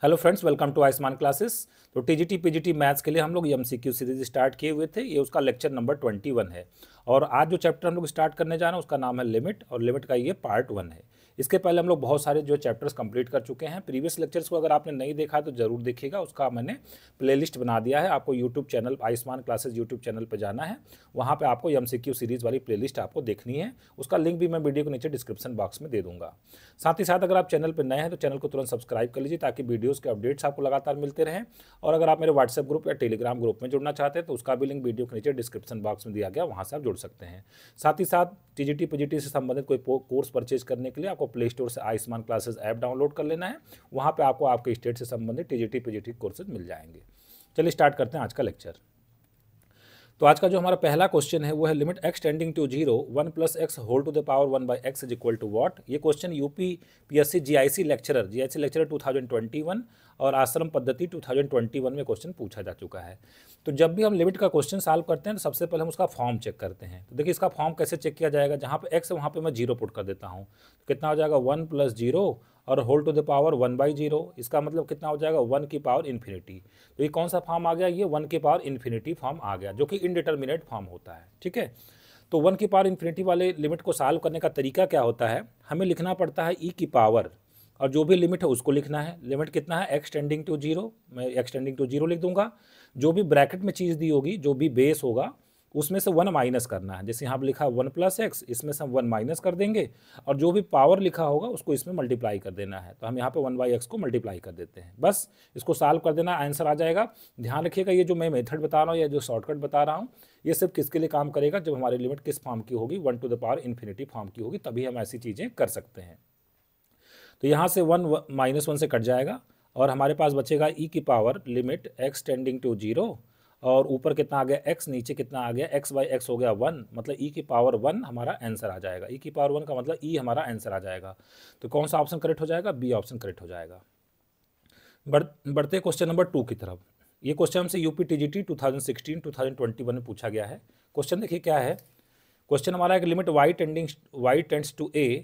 Hello friends, welcome to Ayushman classes. तो TGT PGT maths के लिए हम लोग एमसीक्यू सीरीज स्टार्ट किए हुए थे। ये उसका लेक्चर नंबर 21 है और आज जो चैप्टर हम लोग स्टार्ट करने जा रहे हैं उसका नाम है लिमिट, और लिमिट का ये पार्ट 1 है। इसके पहले हम लोग बहुत सारे जो चैप्टर्स कंप्लीट कर चुके हैं। प्रीवियस लेक्चर्स को अगर आपने नहीं देखा तो जरूर देखिएगा, उसका मैंने प्लेलिस्ट बना दिया है। आपको YouTube channel Ayushman classes YouTube channel पर जाना है, वहाँ पर आपको एमसीक्यू सीरीज वाली प्लेलिस्ट आपको देखनी है। उसका लिंक भी मैं वीडियो के नीचे डिस्क्रिप्शन बॉक्स में दे दूंगा। साथ ही साथ अगर आप चैनल पर नए हैं तो चैनल को तुरंत सब्सक्राइब कर लीजिए ताकि वीडियोज़ के अपडेट्स आपको लगातार मिलते रहें। और अगर आप मेरे व्हाट्सएप ग्रुप या टेलीग्राम ग्रुप में जुड़ना चाहते हैं तो उसका भी लिंक वीडियो के नीचे डिस्क्रिप्शन बॉक्स में दिया गया, वहाँ से आप जुड़ सकते हैं। साथ ही साथ टीजीटी पीजीटी से संबंधित कोई कोर्स परचेज करने के लिए आपको प्ले स्टोर से आयुष्मान क्लासेस ऐप डाउनलोड कर लेना है। वहाँ पर आपको आपके स्टेट से संबंधित टीजीटी पीजीटी कोर्सेज मिल जाएंगे। चलिए स्टार्ट करते हैं आज का लेक्चर। तो आज का जो हमारा पहला क्वेश्चन है वो है limit x tending to 0 1 + x whole to the power 1 by x is equal to what. ये question UP PSC GIC lecturer 2021 और आश्रम पद्धति 2021 में क्वेश्चन पूछा जा चुका है। तो जब भी हम लिमिट का क्वेश्चन सॉल्व करते हैं तो सबसे पहले हम उसका फॉर्म चेक करते हैं। तो देखिए इसका फॉर्म कैसे चेक किया जाएगा, जहाँ पे x है वहाँ पे मैं 0 पुट कर देता हूँ। तो कितना हो जाएगा 1 + 0 और होल टू द पावर 1/0। इसका मतलब कितना हो जाएगा 1 की पावर इन्फिनिटी। तो ये कौन सा फॉर्म आ गया, ये 1 की पावर इन्फिनिटी फॉर्म आ गया, जो कि इनडिटर्मिनेट फॉर्म होता है। ठीक है, तो 1 की पावर इन्फिनिटी वाले लिमिट को सॉल्व करने का तरीका क्या होता है, हमें लिखना पड़ता है e की पावर और जो भी लिमिट है उसको लिखना है। लिमिट कितना है x टेंडिंग टू 0, मैं x टेंडिंग टू 0 लिख दूंगा। जो भी ब्रैकेट में चीज़ दी होगी, जो भी बेस होगा उसमें से 1 माइनस करना है। जैसे यहाँ पर लिखा 1 + x, इसमें से हम 1 माइनस कर देंगे और जो भी पावर लिखा होगा उसको इसमें मल्टीप्लाई कर देना है। तो हम यहाँ पे 1/x को मल्टीप्लाई कर देते हैं, बस इसको सॉल्व कर देना, आंसर आ जाएगा। ध्यान रखिएगा ये जो मैं मेथड बता रहा हूँ या जो शॉर्टकट बता रहा हूँ ये सिर्फ किसके लिए काम करेगा, जब हमारी लिमिट किस फॉर्म की होगी, 1 to the power infinity form की होगी, तभी हम ऐसी चीज़ें कर सकते हैं। तो यहाँ से 1 -1 से कट जाएगा और हमारे पास बचेगा e की power limit x tending to 0 और ऊपर कितना आ गया x, नीचे कितना आ गया x/x हो गया 1, मतलब e की पावर 1 हमारा आंसर आ जाएगा। e की पावर 1 का मतलब e हमारा आंसर आ जाएगा। तो कौन सा ऑप्शन करेक्ट हो जाएगा, बी ऑप्शन करेक्ट हो जाएगा। बढ़ते क्वेश्चन नंबर 2 की तरफ। ये क्वेश्चन हमसे यूपी टीजीटी 2016-2021 में पूछा गया है। क्वेश्चन देखिए क्या है। क्वेश्चन हमारा है कि limit y tends to a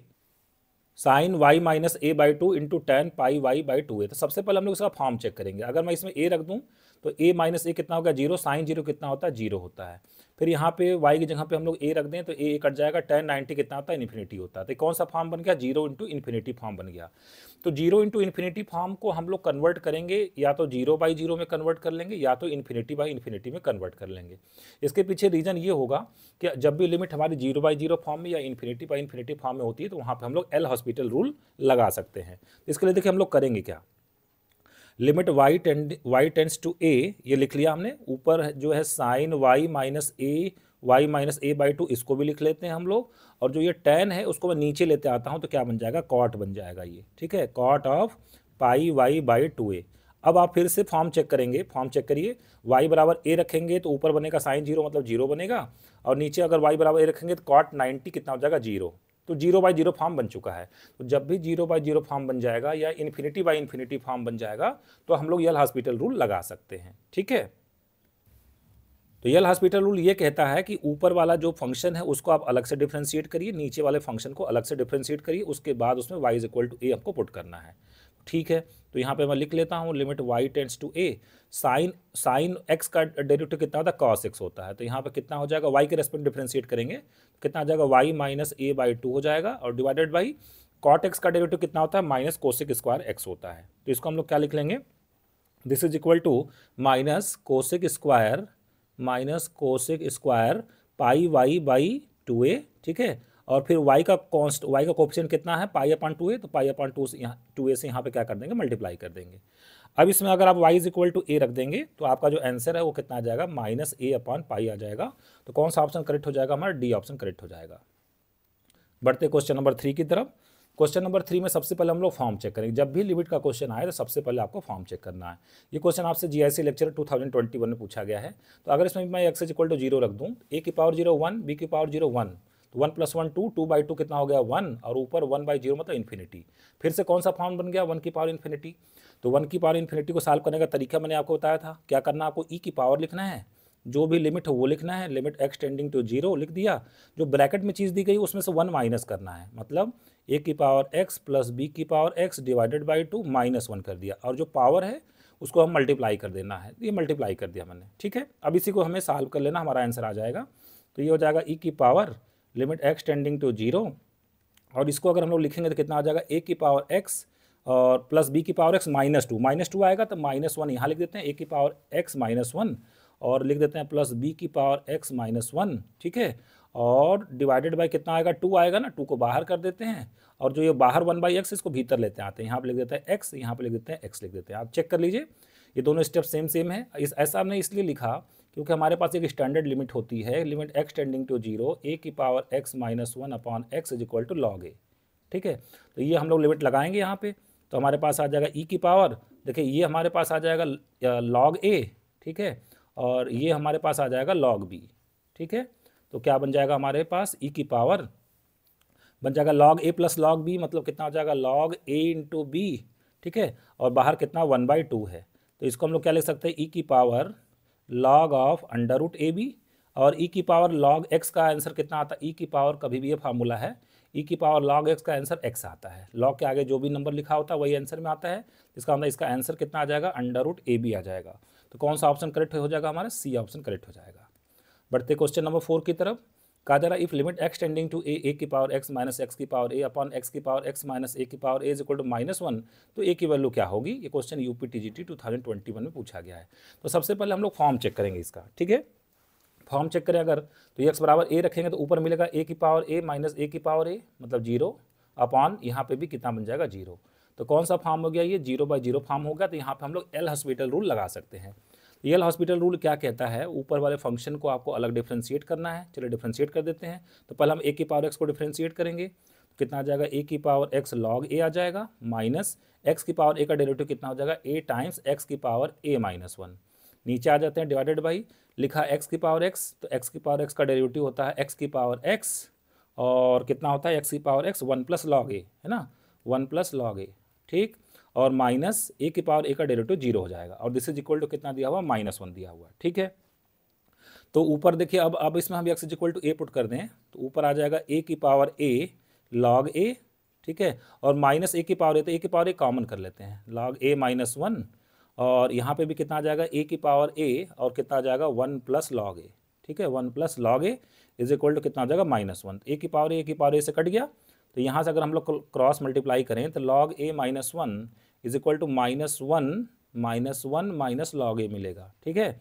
sine y - a/2 into tan πy/2a। तो सबसे पहले हम लोग इसका फॉर्म चेक करेंगे। अगर मैं इसमें a रख दूं तो a - a कितना होगा 0, साइन 0 कितना होता है 0 होता है। फिर यहाँ पे y की जगह पे हम लोग a रख दें तो a कट जाएगा, tan 90 कितना होता है इन्फिनिटी होता है। तो कौन सा फॉर्म बन गया, 0 × इन्फिनिटी फॉर्म बन गया। तो 0 × इन्फिनिटी फॉर्म को हम लोग कन्वर्ट करेंगे, या तो 0/0 में कन्वर्ट कर लेंगे या तो इन्फिनिटी/इन्फिनिटी में कन्वर्ट कर लेंगे। इसके पीछे रीज़न ये होगा कि जब भी लिमिट हमारी 0/0 फॉर्म में या इन्फिनिटी/इन्फिनिटी फॉर्म में होती है तो वहाँ पर हम लोग एल हॉस्पिटल रूल लगा सकते हैं। इसके लिए देखिए हम लोग करेंगे क्या, limit y tends to a ये लिख लिया हमने। ऊपर जो है साइन y - a/2 इसको भी लिख लेते हैं हम लोग, और जो ये tan है उसको मैं नीचे लेते आता हूँ तो क्या बन जाएगा, कॉट बन जाएगा ये। ठीक है, कॉट ऑफ πy/2a। अब आप फिर से फॉर्म चेक करेंगे, फॉर्म चेक करिए। y बराबर a रखेंगे तो ऊपर बनेगा साइन 0 मतलब 0 बनेगा, और नीचे अगर y बराबर a रखेंगे तो कॉट 90 कितना हो जाएगा 0। तो 0/0 फॉर्म बन चुका है। तो जब भी 0/0 फॉर्म बन जाएगा या इन्फिनिटी/इन्फिनिटी फॉर्म बन जाएगा तो हम लोग यल हॉस्पिटल रूल लगा सकते हैं। ठीक है, तो यल हॉस्पिटल रूल ये कहता है कि ऊपर वाला जो फंक्शन है उसको आप अलग से डिफ्रेंशिएट करिए, नीचे वाले फंक्शन को अलग से डिफ्रेंशिएट करिए, उसके बाद उसमें y = a आपको पुट करना है। ठीक है, तो यहाँ पे मैं लिख लेता हूँ limit y tends to a sine x का डेरिवेटिव कितना होता है, cos x होता है। तो यहाँ पे कितना हो जाएगा, y के रेस्पेक्ट डिफ्रेंशिएट करेंगे तो कितना हो जाएगा y - a/2 हो जाएगा, और डिवाइडेड बाई cot x का डेरिवेटिव कितना होता है, माइनस कोसेक स्क्वायर x होता है। तो इसको हम लोग क्या लिख लेंगे, this is equal to minus cosec square πy/2a। ठीक है, और फिर y का कोफिशिएंट कितना है, π/2a, तो π/2 से यहाँ 2a से यहाँ पे क्या कर देंगे, मल्टीप्लाई कर देंगे। अब इसमें अगर आप y = a रख देंगे तो आपका जो आंसर है वो कितना आ जाएगा, -a/π आ जाएगा। तो कौन सा ऑप्शन करेक्ट हो जाएगा, हमारा डी ऑप्शन करेक्ट हो जाएगा। बढ़ते क्वेश्चन नंबर 3 की तरफ। क्वेश्चन नंबर 3 में सबसे पहले हम लोग फॉर्म चेक करेंगे। जब भी लिमिट का क्वेश्चन आए तो सबसे पहले आपको फॉर्म चेक करना है। ये क्वेश्चन आपसे जीआईसी लेक्चर 2021 में पूछा गया है। तो अगर इसमें मैं x = 0 रख दूँ, a की पावर 0 1, b की पावर 0 1, तो 1 + 1 2, 2/2 कितना हो गया 1, और ऊपर 1/0 मतलब इन्फिनिटी। फिर से कौन सा फॉर्म बन गया, 1 की पावर इन्फिनिटी। तो 1 की पावर इन्फिनिटी को सॉल्व करने का तरीका मैंने आपको बताया था। क्या करना, आपको e की पावर लिखना है, जो भी लिमिट है वो लिखना है, लिमिट एक्स टेंडिंग टू 0 लिख दिया, जो ब्रैकेट में चीज़ दी गई उसमें से 1 माइनस करना है, मतलब a की पावर x प्लस b की पावर x डिवाइडेड बाई 2 -1 कर दिया, और जो पावर है उसको हम मल्टीप्लाई कर देना है, ये मल्टीप्लाई कर दिया मैंने, ठीक है। अब इसी को हमें सॉल्व कर लेना, हमारा आंसर आ जाएगा। तो ये हो जाएगा e की power limit x tending to 0, और इसको अगर हम लोग लिखेंगे तो कितना आ जाएगा a की पावर x और प्लस b की पावर x -2 आएगा, तो -1 यहाँ लिख देते हैं, a की पावर x -1 और लिख देते हैं प्लस b की पावर x -1, ठीक है। और डिवाइडेड बाय कितना आएगा, 2 आएगा ना, 2 को बाहर कर देते हैं, और जो ये बाहर 1/x इसको भीतर लेते आते हैं, यहाँ पे लिख देते हैं x, यहाँ पे लिख देते हैं x लिख देते हैं। आप चेक कर लीजिए, ये दोनों स्टेप सेम है। ऐसा हमने इसलिए लिखा क्योंकि हमारे पास एक स्टैंडर्ड लिमिट होती है, limit x tending to 0 a की power x -1 upon x is equal to log a, ठीक है। तो ये हम लोग लिमिट लगाएंगे यहाँ पे, तो हमारे पास आ जाएगा e की पावर, देखिए ये हमारे पास आ जाएगा log a, ठीक है, और ये हमारे पास आ जाएगा log b, ठीक है। तो क्या बन जाएगा हमारे पास, e की पावर बन जाएगा log a plus log b, मतलब कितना हो जाएगा log a इंटू बी, ठीक है, और बाहर कितना 1/2 है, तो इसको हम लोग क्या लिख सकते हैं, e की power log of under root A B, और e की पावर log x का आंसर कितना आता है, e की पावर कभी भी ये फार्मूला है, e की पावर log x का आंसर x आता है, log के आगे जो भी नंबर लिखा होता है वही आंसर में आता है, इसका मतलब इसका आंसर कितना आ जाएगा, अंडर रूट ए बी आ जाएगा। तो कौन सा ऑप्शन करेक्ट हो जाएगा, हमारा सी ऑप्शन करेक्ट हो जाएगा। बढ़ते क्वेश्चन नंबर 4 की तरफ। कहा जा रहा है if limit x tending to a की पावर x माइनस एक्स की पावर a अपॉन x की पावर x माइनस a की power a is equal to -1, तो a की वैल्यू क्या होगी। ये क्वेश्चन यूपी टीजीटी 2021 में पूछा गया है। तो सबसे पहले हम लोग फॉर्म चेक करेंगे इसका, ठीक है। फॉर्म चेक करें अगर, तो x बराबर a रखेंगे तो ऊपर मिलेगा a की पावर a माइनस a की पावर a, मतलब 0 अपॉन यहाँ पे भी कितना बन जाएगा 0। तो कौन सा फॉर्म हो गया, ये 0/0 फॉर्म हो गया। तो यहाँ पे हम लोग एल हॉस्पिटल रूल लगा सकते हैं। एल हॉस्पिटल रूल क्या कहता है, ऊपर वाले फंक्शन को आपको अलग डिफ्रेंशिएट करना है। चलिए डिफ्रेंशिएट कर देते हैं। तो पहले हम a की पावर x को डिफ्रेंशिएट करेंगे, कितना आ जाएगा, a की पावर x log a आ जाएगा, माइनस x की पावर a का डेरिवेटिव कितना हो जाएगा, a टाइम्स x की पावर a -1। नीचे आ जाते हैं, डिवाइडेड बाई, लिखा x की पावर x, तो x की पावर x का डेरिवेटिव होता है x की पावर x, और कितना होता है x की power x 1 plus log a, है ना, 1 प्लस log a, ठीक, और माइनस a की पावर a का डेरिवेटिव 0 हो जाएगा, और दिस इज इक्वल टू कितना दिया हुआ, -1 दिया हुआ, ठीक है। तो ऊपर देखिए, अब इसमें हम x is equal to a put कर दें, तो ऊपर आ जाएगा a की पावर a log a, ठीक है, और माइनस a की पावर a, तो a की पावर a कॉमन कर लेते हैं, log a -1, और यहाँ पे भी कितना आ जाएगा, a की पावर a, और कितना आ जाएगा 1 प्लस log a, ठीक है, 1 plus log a is equal to कितना आ जाएगा -1। a की पावर a से कट गया, तो यहाँ से अगर हम लोग क्रॉस मल्टीप्लाई करें तो log a -1 is equal to -1 minus log a मिलेगा, ठीक है।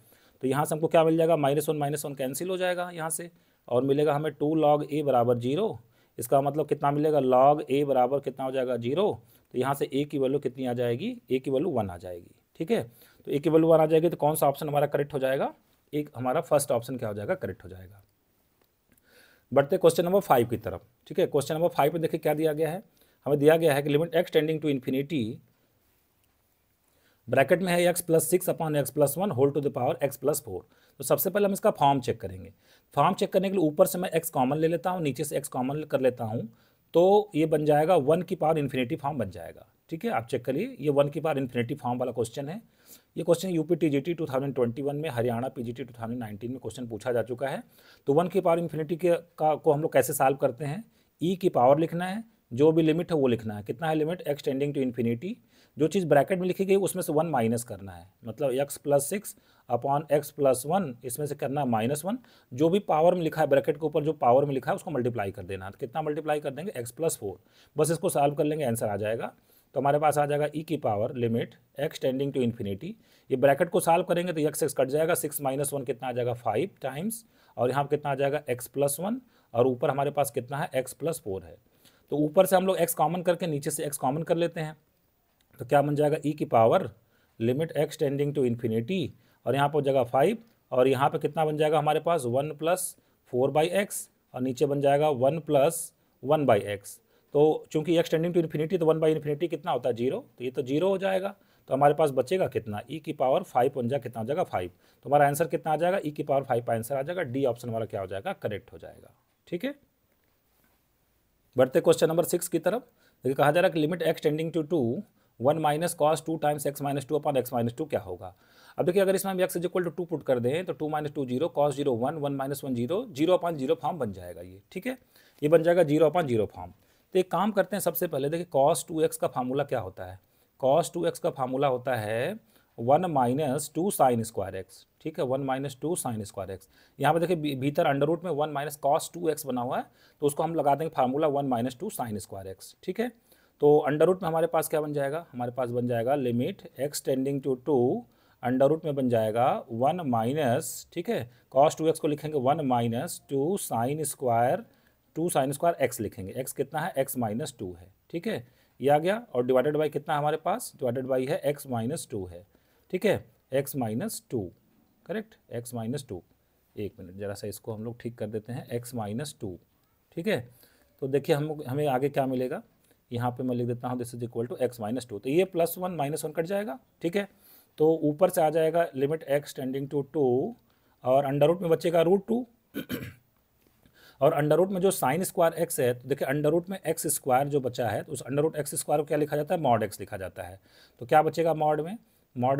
तो यहाँ से हमको क्या मिल जाएगा, -1 कैंसिल हो जाएगा यहाँ से, और मिलेगा हमें 2 log a बराबर 0। इसका मतलब कितना मिलेगा, log a बराबर कितना हो जाएगा 0। तो यहाँ से a की वैल्यू कितनी आ जाएगी, a की वैल्यू 1 आ जाएगी, ठीक है। तो a की वैल्यू 1 आ जाएगी, तो कौन सा ऑप्शन हमारा करेक्ट हो जाएगा, एक हमारा फर्स्ट ऑप्शन क्या हो जाएगा, करेक्ट हो जाएगा। बढ़ते क्वेश्चन नंबर 5 की तरफ, ठीक है। क्वेश्चन नंबर 5 में देखिए क्या दिया गया है, हमें दिया गया है कि limit x tending to infinity, bracket में है x plus 6 upon x plus 1 whole to the power x plus 4। तो सबसे पहले हम इसका फॉर्म चेक करेंगे। फॉर्म चेक करने के लिए ऊपर से मैं x कॉमन ले लेता हूँ, नीचे से x कॉमन कर लेता हूँ, तो ये बन जाएगा 1 की पावर इन्फिनिटी फॉर्म बन जाएगा, ठीक है। आप चेक करिए, ये 1 की पावर इन्फिनिटी फॉर्म वाला क्वेश्चन है। ये क्वेश्चन यूपी टीजीटी 2021 में, हरियाणा पीजीटी 2019 में क्वेश्चन पूछा जा चुका है। तो 1 की पावर इन्फिनिटी को हम लोग कैसे सॉल्व करते हैं, e की पावर लिखना है, जो भी लिमिट है वो लिखना है, कितना है limit x tending to infinity, जो चीज़ ब्रैकेट में लिखी गई उसमें से 1 माइनस करना है, मतलब x plus 6 upon x plus 1, इसमें से करना -1, जो भी पावर में लिखा है ब्रैकेट के ऊपर जो पावर में लिखा है उसको मल्टीप्लाई कर देना है। तो कितना मल्टीप्लाई कर देंगे, x प्लस 4, बस इसको सॉल्व कर लेंगे, आंसर आ जाएगा। तो हमारे पास आ जाएगा e की power limit x tending to infinity, ये ब्रैकेट को सॉल्व करेंगे तो x कट जाएगा, 6 - 1 कितना आ जाएगा 5 टाइम्स, और यहाँ कितना आ जाएगा x प्लस 1, और ऊपर हमारे पास कितना है x प्लस 4 है। तो ऊपर से हम लोग x कॉमन करके नीचे से x कॉमन कर लेते हैं, तो क्या बन जाएगा, e की power limit x tending to infinity, और यहाँ पर हो जाएगा 5, और यहाँ पे कितना बन जाएगा हमारे पास 1 प्लस 4/x, और नीचे बन जाएगा 1 प्लस 1/x। तो चूंकि x टेंडिंग टू इन्फिनिटी, तो 1/इन्फिनिटी कितना होता है 0, तो ये तो 0 हो जाएगा। तो हमारे पास बचेगा कितना, e की पावर 5 बन जाएगा, कितना हो जाएगा 5। तो हमारा आंसर कितना आ जाएगा, e की पावर 5 का आंसर आ जाएगा, डी ऑप्शन हमारा क्या हो जाएगा, करेक्ट हो जाएगा, ठीक है। बढ़ते क्वेश्चन नंबर 6 की तरफ। देखिए कहा जा रहा है कि limit x tending to 2 1 minus cos 2 times x minus 2 upon x minus 2 क्या होगा। अब देखिए अगर इसमें हम x is equal to 2 put कर दें तो 2 minus 2 0, cos 0 1, 1 minus 1 0, 0 upon 0 form बन जाएगा ये, ठीक है, ये बन जाएगा 0 अपॉन 0 फॉर्म। तो एक काम करते हैं, सबसे पहले देखिए cos 2x का फार्मूला क्या होता है। cos 2x का फार्मूला होता है 1 माइनस 2 साइन स्क्वायर एक्स, ठीक है, 1 माइनस 2 साइन स्क्वायर एक्स। यहाँ पर देखिए भीतर अंडर रूट में 1 माइनस कॉस 2x बना हुआ है, तो उसको हम लगा देंगे formula 1 minus 2 sine square x, ठीक है। तो अंडर रूट में हमारे पास क्या बन जाएगा, हमारे पास बन जाएगा limit x tending to 2, under root में बन जाएगा 1 माइनस, ठीक है, कॉस 2x को लिखेंगे 1 माइनस 2 साइन स्क्वायर एक्स लिखेंगे, x कितना है, x माइनस 2 है, ठीक है, ये आ गया। और डिवाइडेड बाई कितना हमारे पास, डिवाइडेड बाई है x माइनस 2 है, ठीक है, x minus 2, correct, x minus 2। एक मिनट जरा सा इसको हम लोग ठीक कर देते हैं, x माइनस 2, ठीक है। तो देखिए हमें आगे क्या मिलेगा, यहाँ पे मैं लिख देता हूँ this is equal to x minus 2, तो ये प्लस 1 माइनस 1 कट जाएगा, ठीक है। तो ऊपर से आ जाएगा लिमिट x टेंडिंग टू 2 और अंडर रूट में बचेगा √2 और अंडर रूट में जो साइन स्क्वायर एक्स है, तो देखिए अंडर रूट में एक्स स्क्वायर जो बचा है, तो उस अंडर रूट एक्स स्क्वायर को क्या लिखा जाता है, मॉड एक्स लिखा जाता है। तो क्या बचेगा मॉड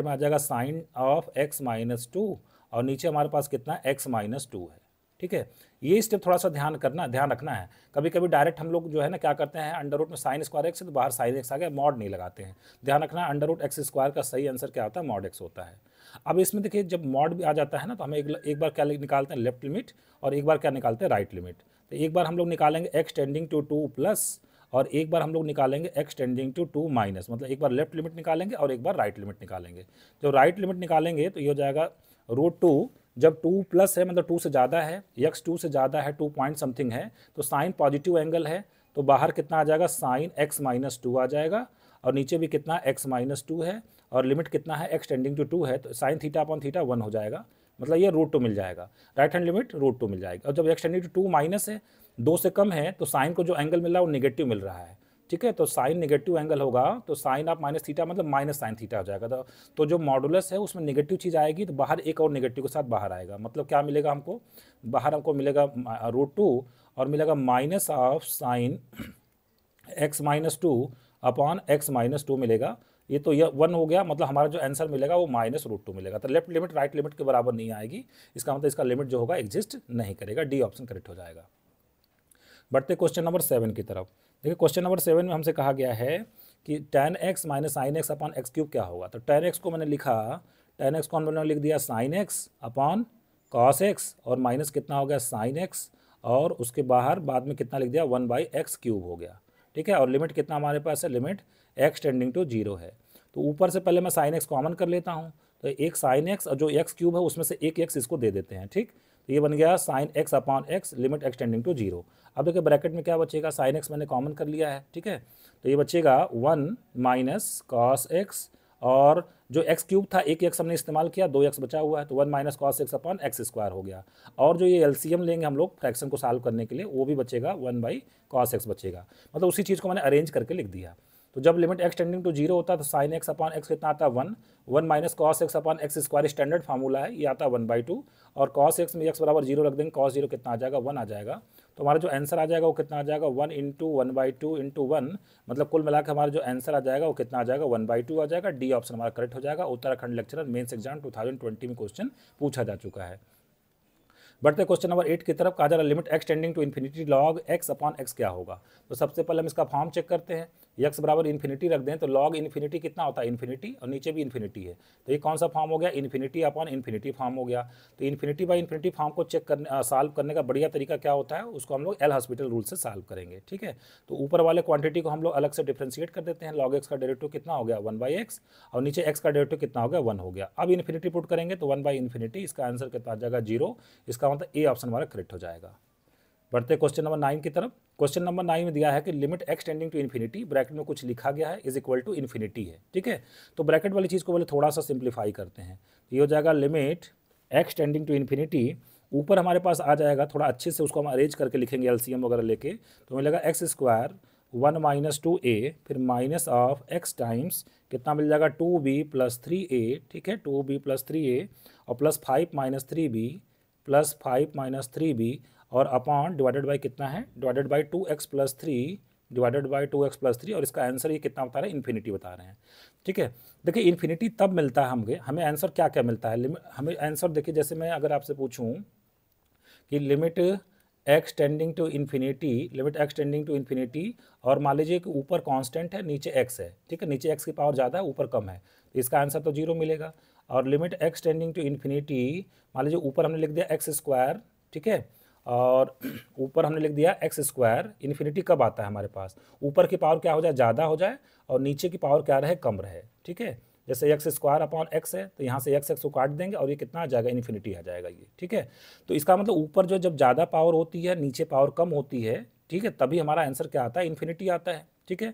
में आ जाएगा साइन ऑफ x माइनस 2 और नीचे हमारे पास कितना x माइनस 2 है, ठीक है। ये स्टेप थोड़ा सा ध्यान रखना है। कभी कभी डायरेक्ट हम लोग जो है ना क्या करते हैं, अंडर रूट में साइन स्क्वायर एक्स है तो बाहर साइन एक्स आ गया, मॉड नहीं लगाते हैं। ध्यान रखना है अंडर रूट एक्स स्क्वायर का सही आंसर क्या होता है, मॉड एक्स होता है। अब इसमें देखिए जब मॉड भी आ जाता है ना, तो हमें एक बार क्या निकालते हैं, लेफ्ट लिमिट, और एक बार क्या निकालते हैं, राइट लिमिट। तो एक बार हम लोग निकालेंगे x टेंडिंग टू 2 प्लस और एक बार हम लोग निकालेंगे x टेंडिंग टू 2 माइनस, मतलब एक बार लेफ्ट लिमिट निकालेंगे और एक बार राइट लिमिट निकालेंगे। जब राइट लिमिट निकालेंगे तो ये हो जाएगा √2, जब 2 प्लस है मतलब 2 से ज़्यादा है, x 2 से ज़्यादा है, 2 पॉइंट समथिंग है, तो साइन पॉजिटिव एंगल है, तो बाहर कितना आ जाएगा, साइन x माइनस 2 आ जाएगा और नीचे भी कितना x माइनस 2 है और लिमिट कितना है, x टेंडिंग टू 2 है, तो साइन थीटा अपॉन थीटा 1 हो जाएगा, मतलब ये √2 मिल जाएगा, राइट हैंड लिमिट √2 मिल जाएगी। और जब x टेंडिंग टू 2 माइनस है, 2 से कम है, तो साइन को जो एंगल मिल रहा है वो नेगेटिव मिल रहा है, ठीक है। तो साइन नेगेटिव एंगल होगा तो साइन ऑफ माइनस थीटा मतलब माइनस साइन थीटा हो जाएगा। तो जो मॉडुलस है उसमें नेगेटिव चीज़ आएगी तो बाहर एक और नेगेटिव के साथ बाहर आएगा, मतलब क्या मिलेगा हमको, बाहर हमको मिलेगा √2 और मिलेगा minus of sine x minus 2 upon x minus 2 मिलेगा। ये तो यह 1 हो गया, मतलब हमारा जो आंसर मिलेगा वो माइनस √2 मिलेगा। तो लेफ्ट लिमिट राइट लिमिट के बराबर नहीं आएगी, इसका मतलब इसका लिमिट जो होगा एग्जिस्ट नहीं करेगा, डी ऑप्शन करेक्ट हो जाएगा। बढ़ते क्वेश्चन नंबर 7 की तरफ। देखिए क्वेश्चन नंबर 7 में हमसे कहा गया है कि tan x minus sign x upon x cube क्या होगा। तो tan x को मैंने लिखा, tan x को हमने लिख दिया sign x upon cos x और माइनस कितना हो गया साइन एक्स और उसके बाहर बाद में कितना लिख दिया 1/x क्यूब हो गया, ठीक है। और लिमिट कितना हमारे पास है, लिमिट x टेंडिंग टू 0 है। तो ऊपर से पहले मैं साइन एक्स कॉमन कर लेता हूँ, तो एक साइन एक्स और जो एक्स क्यूब है उसमें से एक एक्स इसको दे देते हैं, ठीक। तो ये बन गया sine x upon x limit x tending to 0। अब देखिए ब्रैकेट में क्या बचेगा, साइन एक्स मैंने कॉमन कर लिया है, ठीक है। तो ये बचेगा 1 माइनस कॉस एक्स और जो एक्स क्यूब था एक एक्स हमने इस्तेमाल किया, 2x बचा हुआ है, तो 1 minus cos x upon x square हो गया। और जो ये एलसीएम लेंगे हम लोग फ्रैक्शन को सॉल्व करने के लिए, वो भी बचेगा 1/cos x बचेगा, मतलब उसी चीज़ को मैंने अरेंज करके लिख दिया। तो जब लिमिट x टेंडिंग टू 0 होता है तो साइन एक्स अपॉन एक्स कितना आता है 1 minus cos x upon x square standard formula है, ये आता है 1/2 और कॉस एक्स में x बराबर 0 रख देंगे, कॉस 0 कितना आ जाएगा 1 आ जाएगा। तो हमारा जो आंसर आ जाएगा वो कितना आ जाएगा 1 इंटू 1/2 इंटू 1, मतलब कुल मिलाकर हमारा जो आंसर आ जाएगा वो कितना आ जाएगा 1/2 आ जाएगा। डी ऑप्शन हमारा करेक्ट हो जाएगा। उत्तराखंड लेक्चरर मेंस एग्जाम 2020 में क्वेश्चन पूछा जा चुका है। बढ़ते क्वेश्चन नंबर 8 की तरफ। कहा जा रहा है limit x tending to infinity log x upon x क्या होगा। तो सबसे पहले हम इसका फॉर्म चेक करते हैं, x बराबर इन्फिनिटी रख दें तो लॉग इन्फिनिटी कितना होता है, इन्फिनिटी और नीचे भी इन्फिनिटी है, तो ये कौन सा फॉर्म हो गया, इन्फिनिटी अपॉन इन्फिनिटी फॉर्म हो गया। तो इन्फिनिटी बाई इन्फिनिटी फॉर्म को चेक करने सॉल्व करने का बढ़िया तरीका क्या होता है, उसको हम लोग एल हॉस्पिटल रूल से सॉल्व करेंगे, ठीक है। तो ऊपर वाले क्वांटिटी को हम लोग अलग से डिफ्रेंशिएट कर देते हैं, लॉग x का डेरिवेटिव कितना हो गया 1/x और नीचे x का डेरिवेटिव कितना हो गया 1 हो गया। अब इन्फिनिटी पुट करेंगे तो 1/इन्फिनिटी, इसका आंसर कितना आ जाएगा 0, इसका मतलब ए ऑप्शन हमारा करेक्ट हो जाएगा। बढ़ते क्वेश्चन नंबर 9 की तरफ। क्वेश्चन नंबर 9 में दिया है कि limit x tending to infinity, bracket में कुछ लिखा गया है, इज इक्वल टू इन्फिनिटी है, ठीक है। तो ब्रैकेट वाली चीज़ को पहले थोड़ा सा सिंप्लीफाई करते हैं, ये हो जाएगा limit x tending to infinity. ऊपर हमारे पास आ जाएगा, थोड़ा अच्छे से उसको हम अरेंज करके लिखेंगे एलसीएम वगैरह लेके, तो मिलेगा एक्स स्क्वायर 1 माइनस 2a फिर माइनस ऑफ x टाइम्स कितना मिल जाएगा 2b प्लस 3a, ठीक है, 2b प्लस 3a और plus 5 minus 3b plus 5 minus 3b और अपॉन डिवाइडेड बाई कितना है, divided by 2x plus 3 divided by 2x plus 3, और इसका आंसर ये कितना बता रहे हैं, इन्फिनिटी बता रहे हैं। ठीक है, देखिए इन्फिनिटी तब मिलता है हमें आंसर क्या क्या मिलता है, हमें आंसर देखिए, जैसे मैं अगर आपसे पूछूं कि limit x tending to infinity, limit x tending to infinity, और मान लीजिए कि ऊपर कांस्टेंट है, नीचे x है, ठीक है, नीचे x की पावर ज़्यादा है, ऊपर कम है, तो इसका आंसर तो 0 मिलेगा। और limit x tending to infinity, मान लीजिए ऊपर हमने लिख दिया एक्स स्क्वायर, ठीक है, और ऊपर हमने लिख दिया एक्स स्क्वायर, इन्फिनिटी कब आता है हमारे पास, ऊपर की पावर क्या हो जाए, ज़्यादा हो जाए, और नीचे की पावर क्या रहे, कम रहे। ठीक है, जैसे एक्स स्क्वायर अपॉन एक्स है, तो यहाँ से एक्स को काट देंगे और ये कितना आ जाएगा, इन्फिनिटी आ जाएगा ये। ठीक है, तो इसका मतलब ऊपर जो जब ज़्यादा पावर होती है, नीचे पावर कम होती है, ठीक है, तभी हमारा आंसर क्या आता है, इन्फिनिटी आता है। ठीक है,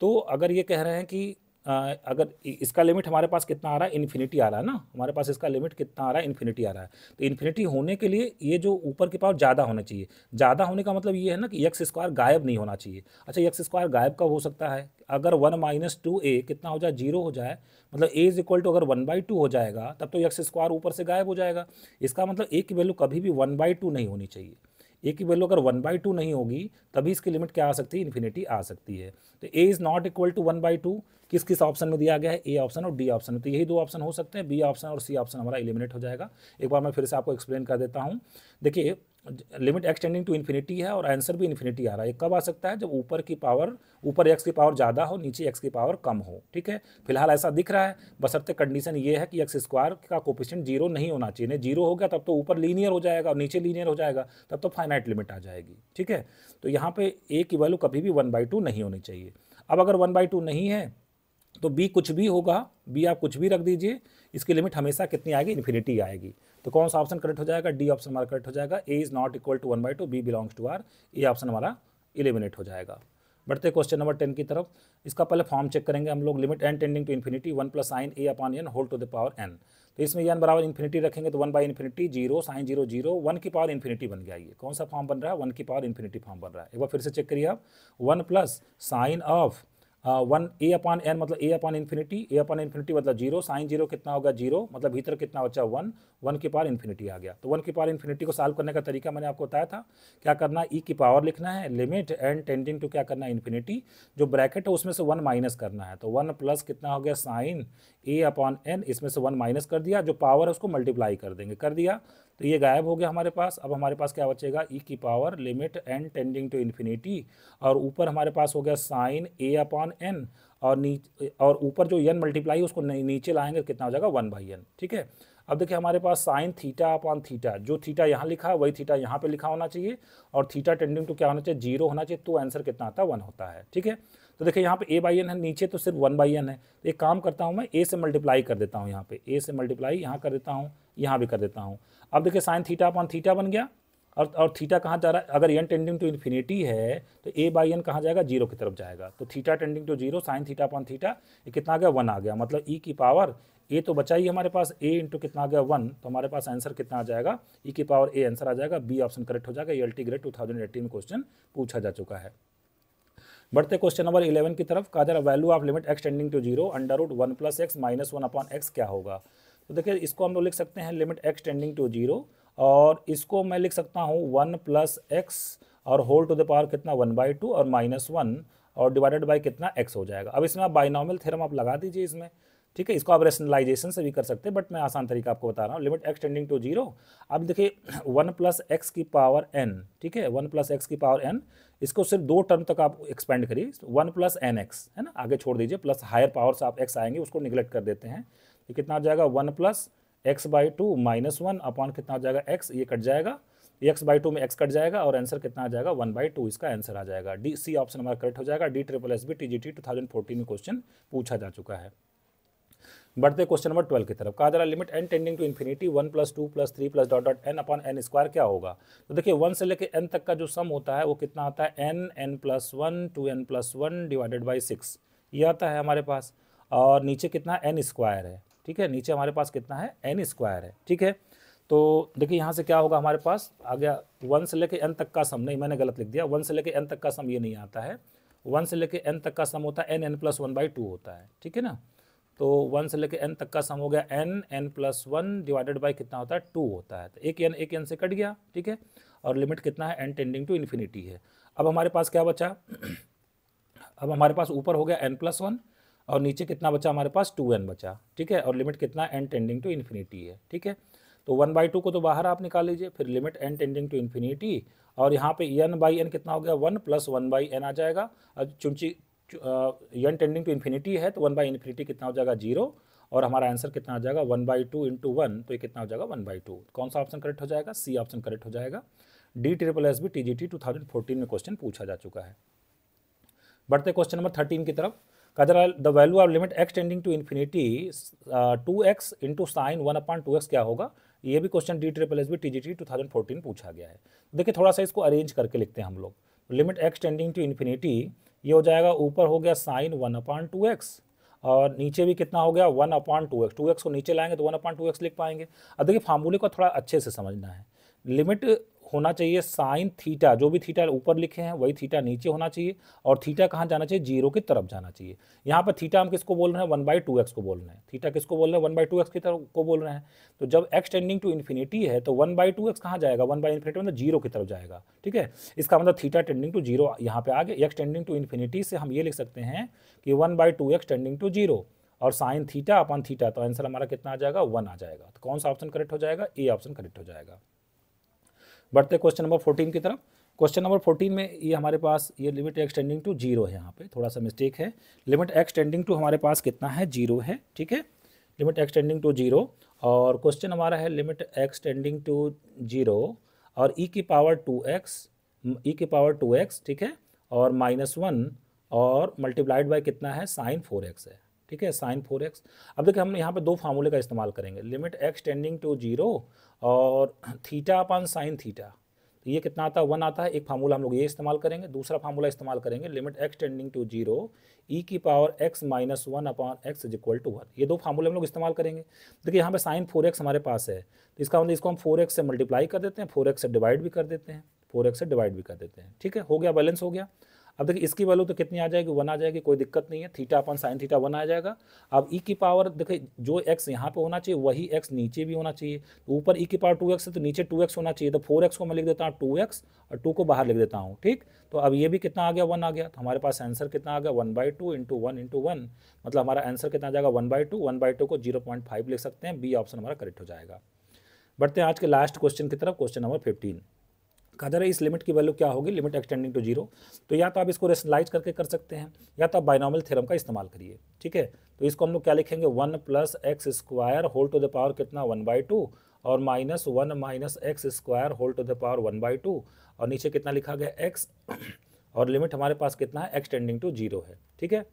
तो अगर ये कह रहे हैं कि अगर इसका लिमिट हमारे पास कितना आ रहा है, इन्फिनिटी आ रहा है ना, हमारे पास इसका लिमिट कितना आ रहा है, इन्फिनिटी आ रहा है, तो इन्फिनिटी होने के लिए ये जो ऊपर की पावर ज़्यादा होना चाहिए। ज़्यादा होने का मतलब ये है ना कि एक्स स्क्वायर गायब नहीं होना चाहिए। अच्छा, एक्स स्क्वायर गायब कब हो सकता है, अगर 1 माइनस 2a कितना हो जाए, 0 हो जाए, मतलब a इज इक्वल टू अगर 1/2 हो जाएगा, तब तो एक्स स्क्वायर ऊपर से गायब हो जाएगा। इसका मतलब a की वैल्यू कभी भी 1/2 नहीं होनी चाहिए। ए की वैल्यू अगर 1/2 नहीं होगी, तभी इसकी लिमिट क्या आ सकती है, इन्फिनिटी आ सकती है। तो A is not equal to 1/2 किस किस ऑप्शन में दिया गया है, ए ऑप्शन और डी ऑप्शन में, तो यही दो ऑप्शन हो सकते हैं, बी ऑप्शन और सी ऑप्शन हमारा एलिमिनेट हो जाएगा। एक बार मैं फिर से आपको एक्सप्लेन कर देता हूँ। देखिए limit x tending to infinity है और आंसर भी इन्फिनिटी आ रहा है। ये कब आ सकता है, जब ऊपर एक्स की पावर ज़्यादा हो, नीचे एक्स की पावर कम हो। ठीक है, फिलहाल ऐसा दिख रहा है, बशर्ते कंडीशन ये है कि एक्स स्क्वायर का कोफिशिएंट 0 नहीं होना चाहिए। नहीं 0 हो गया तब तो ऊपर लीनियर हो जाएगा और नीचे लीनियर हो जाएगा, तब तो फाइनाइट लिमिट आ जाएगी। ठीक है, तो यहाँ पे ए की वैल्यू कभी भी 1/2 नहीं होनी चाहिए। अब अगर 1/2 नहीं है तो बी कुछ भी होगा, बी आप कुछ भी रख दीजिए, इसकी लिमिट हमेशा कितनी आएगी, इन्फिनिटी आएगी। तो कौन सा ऑप्शन करेक्ट हो जाएगा, डी ऑप्शन हमारा करेक्ट हो जाएगा। A is not equal to 1/2, B belongs to R, ये ऑप्शन हमारा एलिमिनेट हो जाएगा। बढ़ते क्वेश्चन नंबर 10 की तरफ। इसका पहले फॉर्म चेक करेंगे हम लोग। Limit n tending to infinity 1 plus sine a upon n whole to the power n. तो इसमें एन बराबर इन्फिनिटी रखेंगे तो 1 बाई इन्फिनिटी 0 साइन 0 0 1 की पावर इन्फिनिटी बन गया। ये कौन सा फॉर्म बन रहा है, 1 की पावर इन्फिनिटी फॉर्म बन रहा है। एक बार फिर से चेक करिए आप, 1 plus sine of 1 a upon n मतलब a upon infinity, a upon infinity मतलब 0, साइन 0 कितना होगा 0, मतलब भीतर कितना बचा 1, 1 की पावर इन्फिनिटी आ गया। तो 1 की पावर इन्फिनिटी को सॉल्व करने का तरीका मैंने आपको बताया था, क्या करना, ई की पावर लिखना है, लिमिट एन टेंडिंग टू क्या करना है, इन्फिनिटी, जो ब्रैकेट है उसमें से 1 माइनस करना है। तो 1 प्लस कितना हो गया साइन ए अपॉन एन, इसमें से 1 माइनस कर दिया, जो पावर है उसको मल्टीप्लाई कर देंगे, कर दिया तो ये गायब हो गया हमारे पास। अब हमारे पास क्या बचेगा, ई की power limit n tending to infinity, और ऊपर हमारे पास हो गया साइन ए अपॉन एन, और ऊपर जो एन मल्टीप्लाई उसको नीचे लाएंगे कितना हो जाएगा 1/n। ठीक है, अब देखिए हमारे पास साइन थीटा अपॉन थीटा, जो थीटा यहाँ लिखा है वही थीटा यहाँ पे लिखा होना चाहिए, और थीटा टेंडिंग टू क्या होना चाहिए, 0 होना चाहिए, तो आंसर कितना आता है 1 होता है। ठीक है, तो देखिए यहाँ पे a/n है, नीचे तो सिर्फ 1/n है। तो एक काम करता हूँ मैं, a से मल्टीप्लाई कर देता हूँ, यहाँ पे a से मल्टीप्लाई यहाँ कर देता हूँ, यहाँ भी कर देता हूँ। अब देखिए साइन थीटा अपॉन थीटा बन गया, और थीटा कहाँ जा रहा है, अगर एन टेंडिंग टू इन्फिनिटी है तो a/n कहाँ जाएगा, 0 की तरफ जाएगा। तो theta tending to 0 sine theta upon theta, ये कितना आ गया 1 आ गया, मतलब ई की पावर ए तो बचा ही हमारे पास, a इंटू कितना आ गया 1, तो हमारे पास आंसर कितना आ जाएगा, ई की पावर a आंसर आ जाएगा, बी ऑप्शन करेक्ट हो जाएगा। ELT ग्रेड 2018 में क्वेश्चन पूछा जा चुका है। बढ़ते क्वेश्चन नंबर 11 की तरफ। कहा जा रहा value of limit x tending to 0 under root 1 plus x minus 1 upon x क्या होगा। तो देखिए इसको हम लोग लिख सकते हैं लिमिट एक्स टेंडिंग टू 0, और इसको मैं लिख सकता हूँ 1 प्लस एक्स और होल टू द पावर कितना 1/2 और -1 और डिवाइडेड बाई कितना x हो जाएगा। अब इसमें आप बाइनॉमियल थ्योरम आप लगा दीजिए इसमें। ठीक है, इसको आप रेशनलाइजेशन से भी कर सकते हैं, बट मैं आसान तरीका आपको बता रहा हूँ। लिमिट एक्स टेंडिंग टू 0, अब देखिए 1 प्लस एक्स की पावर n, ठीक है, 1 प्लस एक्स की पावर n, इसको सिर्फ 2 टर्म तक आप एक्सपेंड करिए, 1 प्लस एन एक्स है ना, आगे छोड़ दीजिए, प्लस हायर पावर से आप x आएंगे उसको निगलेक्ट कर देते हैं। ये कितना आ जाएगा 1 प्लस x/2 -1 अपॉन कितना आ जाएगा x, ये कट जाएगा, x/2 में x कट जाएगा, और आंसर कितना आ जाएगा 1/2, इसका आंसर आ जाएगा डी, सी ऑप्शन हमारा करेक्ट हो जाएगा। DSSB TGT 2014 में क्वेश्चन पूछा जा चुका है। बढ़ते क्वेश्चन नंबर 12 की तरफ। कहा जा रहा limit n tending to infinity 1 + 2 + 3 + dot dot n upon n square क्या होगा। तो देखिए 1 से लेके n तक का जो सम होता है वो कितना आता है, n+1 2n+1 डिवाइडेड बाई 6, ये आता है हमारे पास, और नीचे कितना n स्क्वायर है। ठीक है, नीचे हमारे पास कितना है n स्क्वायर है। ठीक है, तो देखिए यहाँ से क्या होगा हमारे पास आ गया 1 से लेके n तक का सम, नहीं मैंने गलत लिख दिया, 1 से लेके n तक का सम ये नहीं आता है, 1 से लेके n तक का सम होता है n+1/2 होता है। ठीक है ना, तो 1 से लेके n तक का सम हो गया n+1 डिवाइडेड बाई कितना होता है 2 होता है, तो एक n से कट गया। ठीक है, और लिमिट कितना है n टेंडिंग टू इन्फिनिटी है। अब हमारे पास क्या बचा अब हमारे पास ऊपर हो गया n+1 और नीचे कितना बचा हमारे पास 2n बचा, ठीक है। और लिमिट कितना n टेंडिंग टू इन्फिनिटी है, ठीक है। तो 1/2 को तो बाहर आप निकाल लीजिए, फिर limit n tending to infinity और यहाँ पे n/n कितना हो गया 1 + 1/n आ जाएगा। अब चूंकि n टेंडिंग टू इन्फिनिटी है तो 1/∞ कितना हो जाएगा 0 और हमारा आंसर कितना आ जाएगा 1/2 × 1, तो ये कितना हो जाएगा 1/2। कौन सा ऑप्शन करेक्ट हो जाएगा? सी ऑप्शन करेक्ट हो जाएगा। DSSB TGT 2014 में क्वेश्चन पूछा जा चुका है। बढ़ते क्वेश्चन नंबर 13 की तरफ। The value of limit x tending to infinity 2x × sin 1/2x क्या होगा? ये भी क्वेश्चन DSSB TGT 2014 पूछा गया है। देखिए थोड़ा सा इसको अरेंज करके लिखते हैं हम लोग। Limit x tending to infinity ये हो जाएगा, ऊपर हो गया sin 1/2x और नीचे भी कितना हो गया 1/2x। 2x को नीचे लाएंगे तो 1/2x लिख पाएंगे। अब देखिए फार्मूले को थोड़ा अच्छे से समझना है। लिमिट होना चाहिए साइन थीटा, जो भी थीटा ऊपर लिखे हैं वही थीटा नीचे होना चाहिए और थीटा कहाँ जाना चाहिए? 0 की तरफ जाना चाहिए। यहाँ पर थीटा हम किसको बोल रहे हैं? 1/2x को बोल रहे हैं। थीटा किसको बोल रहे हैं? 1/2x की तरफ को बोल रहे हैं। तो जब x टेंडिंग टू इन्फिनिटी है तो 1/2x कहाँ जाएगा? 1/∞ मतलब 0 की तरफ जाएगा, ठीक है। इसका मतलब थीटा टेंडिंग टू 0 यहाँ पे आ गया। x टेंडिंग टू इन्फिनिटी से हम ये लिख सकते हैं कि 1/2x टेंडिंग टू 0 और साइन थीटा अपन थीटा, तो आंसर हमारा कितना आ जाएगा 1 आ जाएगा। तो कौन सा ऑप्शन करेक्ट हो जाएगा? ए ऑप्शन करेक्ट हो जाएगा। बढ़ते क्वेश्चन नंबर 14 की तरफ। क्वेश्चन नंबर 14 में ये हमारे पास ये लिमिट x टेंडिंग टू 0 है। यहाँ पे थोड़ा सा मिस्टेक है। लिमिट x टेंडिंग टू हमारे पास कितना है? 0 है, ठीक है। लिमिट x टेंडिंग टू 0 और क्वेश्चन हमारा है लिमिट x टेंडिंग टू 0 और e की पावर 2x, ठीक है, और -1 और मल्टीप्लाइड बाय कितना है? sin 4x है, ठीक है, sin 4x। अब देखिए हम यहाँ पे दो फार्मूले का इस्तेमाल करेंगे। लिमिट x टेंडिंग टू 0 और थीटा अपन साइन थीटा, तो ये कितना आता है? 1 आता है। एक फार्मूला हम लोग ये इस्तेमाल करेंगे। दूसरा फार्मूला इस्तेमाल करेंगे limit x tending to 0 e की पावर x - 1/x = 1। ये दो फार्मूले हम लोग इस्तेमाल करेंगे। देखिए यहाँ पे साइन 4x हमारे पास है, तो इसका मतलब इसको हम 4x से मल्टीप्लाई कर देते हैं, 4x से डिवाइड भी कर देते हैं, 4x से डिवाइड भी कर देते हैं, ठीक है। हो गया, बैलेंस हो गया। अब देखिए इसकी वैल्यू तो कितनी आ जाएगी? 1 आ जाएगी, कोई दिक्कत नहीं है। थीटा अपन साइन थीटा 1 आ जाएगा। अब e की पावर देखिए जो x यहाँ पे होना चाहिए वही x नीचे भी होना चाहिए। तो ऊपर e की पावर 2x है तो नीचे 2x होना चाहिए। तो 4x को मैं लिख देता हूँ 2x और 2 को बाहर लिख देता हूँ, ठीक। तो अब ये भी कितना आ गया? 1 आ गया। तो हमारे पास आंसर कितना आ गया? 1/2 × 1 × 1, मतलब हमारा आंसर कितना आ जाएगा 1/2। 1/2 को 0.5 लिख सकते हैं। बी ऑप्शन हमारा करेक्ट हो जाएगा। बढ़ते हैं आज के लास्ट क्वेश्चन की तरफ। Question number 15। कहा जा रहा है इस लिमिट की वैल्यू क्या होगी? Limit x tending to 0। तो या तो आप इसको रेशनलाइज करके कर सकते हैं या तो आप बाइनॉमियल थ्योरम का इस्तेमाल करिए, ठीक है। तो इसको हम लोग क्या लिखेंगे? 1 + x² whole to the power कितना? 1/2 और -1 - x² whole to the power 1/2 और नीचे कितना लिखा गया? x और लिमिट हमारे पास कितना है? x टेंडिंग टू 0 है, ठीक है।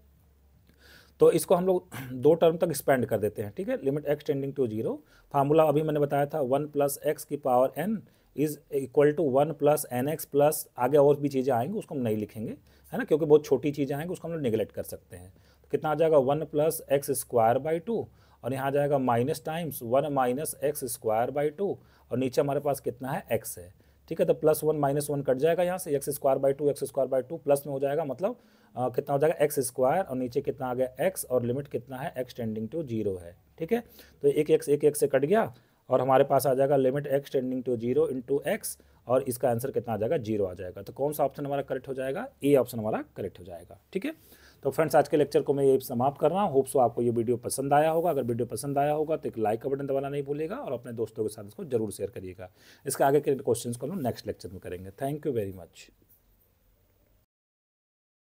तो इसको हम लोग दो टर्म तक एक्सपेंड कर देते हैं, ठीक है। Limit x tending to 0, formula अभी मैंने बताया था 1 + x की power n is equal to 1 + nx plus आगे और भी चीज़ें आएंगी उसको हम नहीं लिखेंगे, है ना, क्योंकि बहुत छोटी चीज़ें आएंगी उसको हम लोग निगलेक्ट कर सकते हैं। तो कितना आ जाएगा? 1 + x² 2 और यहाँ आ जाएगा माइनस टाइम्स 1 - x² 2 और नीचे हमारे पास कितना है? x है, ठीक है। तो +1 - 1 कट जाएगा यहाँ से, x² 2 प्लस में हो जाएगा, मतलब कितना हो जाएगा? x² और नीचे कितना आ गया? x और लिमिट कितना है? x टेंडिंग टू 0 है, ठीक है। तो एक एक से कट गया और हमारे पास आ जाएगा limit x tending to 0 × x और इसका आंसर कितना आ जाएगा? 0 आ जाएगा। तो कौन सा ऑप्शन हमारा करेक्ट हो जाएगा? ए ऑप्शन हमारा करेक्ट हो जाएगा, ठीक है। तो फ्रेंड्स आज के लेक्चर को मैं ये समाप्त कर रहा हूँ। होप सो आपको ये वीडियो पसंद आया होगा। अगर वीडियो पसंद आया होगा तो एक लाइक का बटन दबाना नहीं भूलिएगा और अपने दोस्तों के साथ इसको जरूर शेयर करिएगा। इसके आगे के क्वेश्चंस को हम नेक्स्ट लेक्चर में करेंगे। Thank you very much.